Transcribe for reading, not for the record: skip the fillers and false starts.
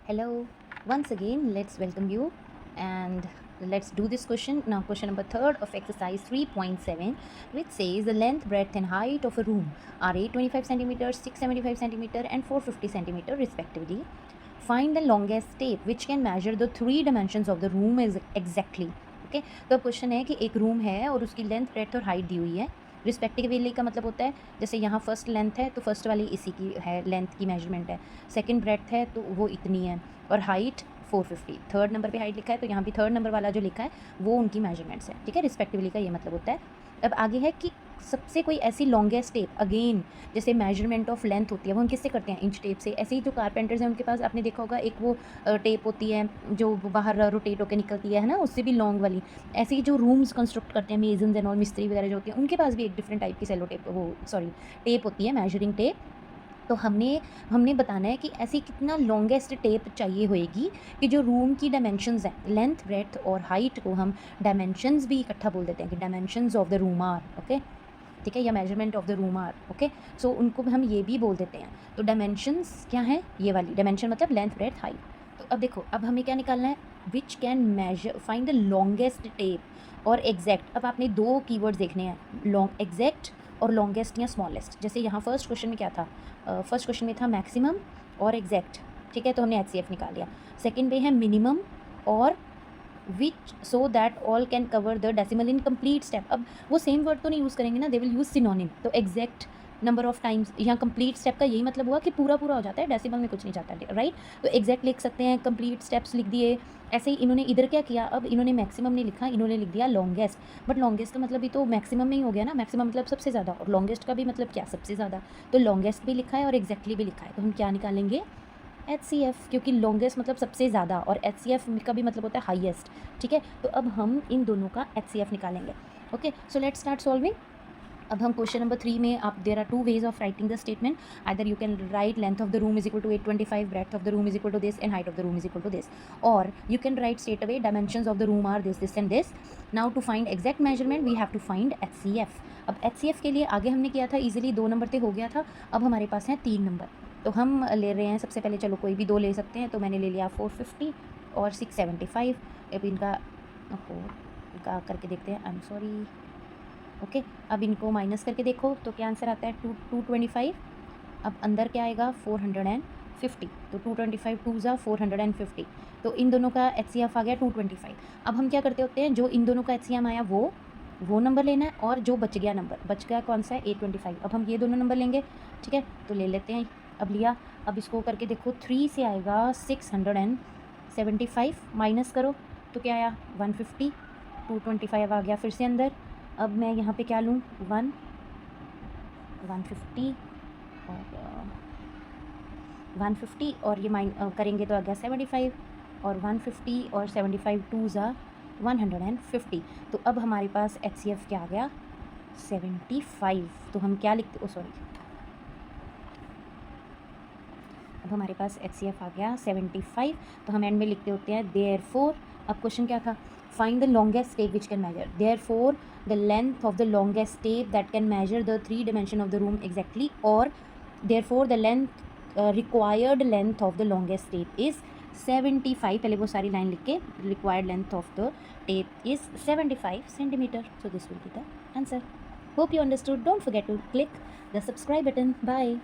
Hello, once again, let's welcome you and let's do this question. Now, question number 3rd of exercise 3.7, which says the length, breadth, and height of a room are 825 centimeters, 675 centimeter, and 450 centimeter respectively. Find the longest tape which can measure the three dimensions of the room is exactly. Okay तो अब question है कि एक room है और उसकी length breadth और height दी हुई है. रिस्पेक्टिवली का मतलब होता है जैसे यहाँ फर्स्ट लेंथ है तो फर्स्ट वाली इसी की है, लेंथ की मेजरमेंट है. सेकंड ब्रेथ है तो वो इतनी है और हाइट 450. थर्ड नंबर पे हाइट लिखा है तो यहाँ भी थर्ड नंबर वाला जो लिखा है वो उनकी मेजरमेंट्स है. ठीक है, रिस्पेक्टिवली का ये मतलब होता है. अब आगे है कि सबसे कोई ऐसी लॉन्गेस्ट टेप, अगेन जैसे मेजरमेंट ऑफ लेंथ होती है वो हम किससे करते हैं, इंच टेप से. ऐसे ही जो कारपेंटर्स हैं उनके पास आपने देखा होगा एक वो टेप होती है जो बाहर रोटेट होकर निकलती है ना, उससे भी लॉन्ग वाली. ऐसे ही जो रूम्स कंस्ट्रक्ट करते हैं मेजन्स एंड और मिस्त्री वगैरह जो होती हैं उनके पास भी एक डिफरेंट टाइप की सेलो टेप, वो सॉरी टेप होती है, मेजरिंग टेप. तो हमने बताना है कि ऐसी कितना लॉन्गेस्ट टेप चाहिए होएगी कि जो रूम की डायमेंशंस हैं, लेंथ ब्रेथ और हाइट को हम डायमेंशंस भी इकट्ठा बोल देते हैं कि dimensions of the room are. Okay, ठीक है, या measurement of the room are. Okay, so उनको हम ये भी बोल देते हैं. तो डायमेंशंस क्या है, ये वाली डायमेंशन मतलब लेंथ ब्रेथ हाइट. तो अब देखो, अब हमें क्या निकालना है, विच can measure find the longest tape और एग्जैक्ट. अब आपने दो कीवर्ड्स देखने हैं, लॉन्ग एग्जैक्ट और लॉन्गेस्ट या स्मॉलेस्ट. जैसे यहाँ फर्स्ट क्वेश्चन में क्या था, फर्स्ट क्वेश्चन में था मैक्सिमम और एग्जैक्ट. ठीक है, तो हमने HCF निकाल लिया. सेकंड पे है मिनिमम और which so that all can cover the decimal in complete step. अब वो सेम वर्ड तो नहीं यूज़ करेंगे ना, दे विल यूज़ सिनोनिम. तो एग्जैक्ट नंबर ऑफ टाइम्स, यहाँ कंप्लीट स्टेप का यही मतलब हुआ कि पूरा पूरा हो जाता है, डेसिमल में कुछ नहीं जाता, राइट. तो एग्जैक्ट लिख सकते हैं, कंप्लीट स्टेप्स लिख दिए. ऐसे ही इन्होंने इधर क्या किया, अब इन्होंने मैक्सिमम नहीं लिखा, इन्होंने लिख दिया लॉन्गेस्ट. बट लॉन्गेस्ट का मतलब भी तो मैक्सिमम में ही हो गया ना, मैक्सिमम मतलब सबसे ज़्यादा, और लॉन्गेस्ट का भी मतलब क्या, सबसे ज़्यादा. तो लॉन्गेस्ट भी लिखा है और एग्जैक्टली भी लिखा है, तो हम क्या निकालेंगे, HCF, क्योंकि लॉन्गेस्ट मतलब सबसे ज़्यादा और HCF का भी मतलब होता है हाईएस्ट. ठीक है, तो अब हम इन दोनों का HCF निकालेंगे. Okay, so let's start solving. अब हम क्वेश्चन नंबर 3 में, आप there are two ways of writing the statement. Either you can write length of the room is equal to 825, breadth of the room is equal to this and height of the room is equal to this, और you can write straight away dimensions of the room are this and this. Now to find exact measurement we have to find HCF. अब HCF के लिए आगे हमने किया था easily, 2 number पे हो गया था. अब हमारे पास हैं 3 नंबर, तो हम ले रहे हैं सबसे पहले, चलो कोई भी दो ले सकते हैं. तो मैंने ले लिया 450 और 675. अब इनका करके देखते हैं, आई एम सॉरी. ओके, अब इनको माइनस करके देखो तो क्या आंसर आता है, 225. अब अंदर क्या आएगा, 450. तो 225 टू ज़ा 450. तो इन दोनों का HCF आ गया 225. अब हम क्या करते होते हैं, जो इन दोनों का HCM आया वो नंबर लेना है, और जो बच गया कौन सा है, 825. अब हम ये दोनों नंबर लेंगे. ठीक है, तो ले लेते हैं. अब लिया, अब इसको करके देखो, 3 से आएगा 675, माइनस करो तो क्या आया, 150. 225 आ गया फिर से अंदर. अब मैं यहाँ पे क्या लूँ, 150 और 150 और ये करेंगे तो आ गया 75, और 150 और 75 टू ज़ा 150. तो अब हमारे पास HCF क्या आ गया, 75. तो हम क्या लिखते, ओ सॉरी, अब हमारे पास HCF आ गया 75. तो हम एंड में लिखते होते हैं देयरफॉर. अब क्वेश्चन क्या था, find the longest tape which can measure. Therefore the length of the longest tape that can measure the 3 dimension of the room exactly, और therefore the length required length of the longest tape is 75. पहले वो सारी line लिख के, required length of the tape is 75 centimeter. So this will be the answer. Hope you understood. Don't forget to click the subscribe button. Bye.